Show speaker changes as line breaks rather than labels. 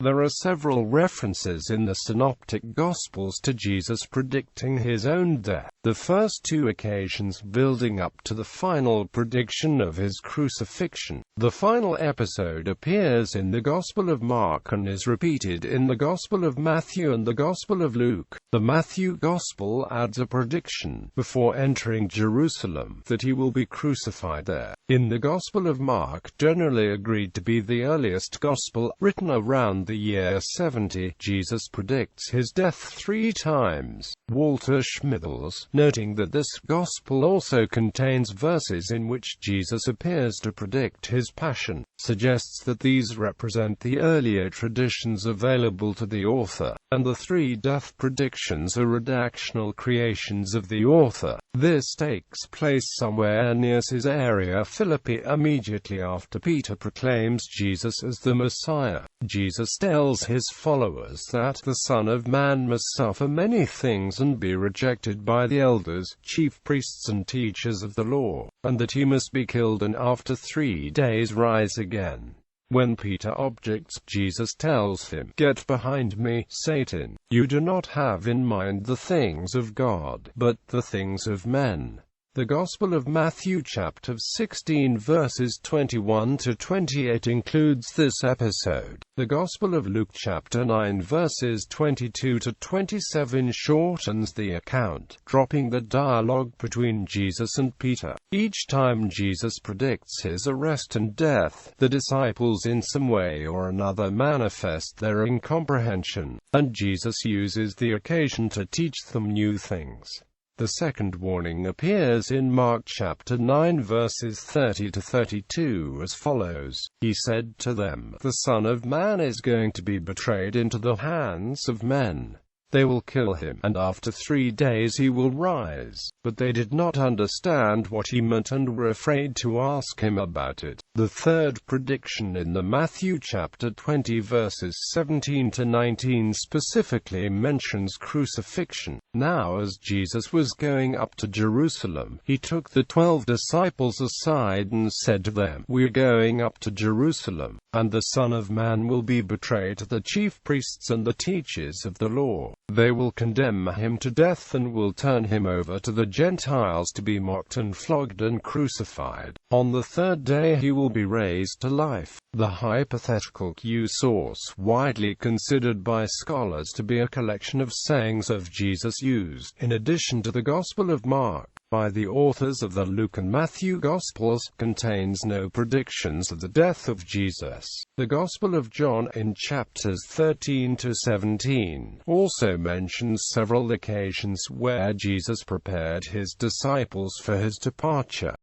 There are several references in the Synoptic Gospels to Jesus predicting his own death, the first two occasions building up to the final prediction of his crucifixion. The final episode appears in the Gospel of Mark and is repeated in the Gospel of Matthew and the Gospel of Luke. The Matthew Gospel adds a prediction, before entering Jerusalem, that he will be crucified there. In the Gospel of Mark, generally agreed to be the earliest Gospel, written around the year 70, Jesus predicts his death 3 times. Walter Schmidls, noting that this Gospel also contains verses in which Jesus appears to predict his passion, suggests that these represent the earlier traditions available to the author, and the 3 death predictions are redactional creations of the author. This takes place somewhere near Caesarea Philippi immediately after Peter proclaims Jesus as the Messiah. Jesus tells his followers that the Son of Man must suffer many things and be rejected by the elders, chief priests and teachers of the law, and that he must be killed and after 3 days rise again. When Peter objects, Jesus tells him, "Get behind me, Satan. You do not have in mind the things of God, but the things of men." The Gospel of Matthew chapter 16 verses 21 to 28 includes this episode. The Gospel of Luke chapter 9 verses 22 to 27 shortens the account, dropping the dialogue between Jesus and Peter. Each time Jesus predicts his arrest and death, the disciples in some way or another manifest their incomprehension, and Jesus uses the occasion to teach them new things. The second warning appears in Mark chapter 9 verses 30 to 32 as follows. He said to them, "The Son of Man is going to be betrayed into the hands of men. They will kill him, and after 3 days he will rise." But they did not understand what he meant and were afraid to ask him about it. The third prediction in the Matthew chapter 20 verses 17 to 19 specifically mentions crucifixion. Now as Jesus was going up to Jerusalem, he took the 12 disciples aside and said to them, "We're going up to Jerusalem, and the Son of Man will be betrayed to the chief priests and the teachers of the law. They will condemn him to death and will turn him over to the Gentiles to be mocked and flogged and crucified. On the 3rd day he will be raised to life." The hypothetical Q source, widely considered by scholars to be a collection of sayings of Jesus used, in addition to the Gospel of Mark, by the authors of the Luke and Matthew Gospels, contains no predictions of the death of Jesus. The Gospel of John, in chapters 13 to 17, also mentions several occasions where Jesus prepared his disciples for his departure.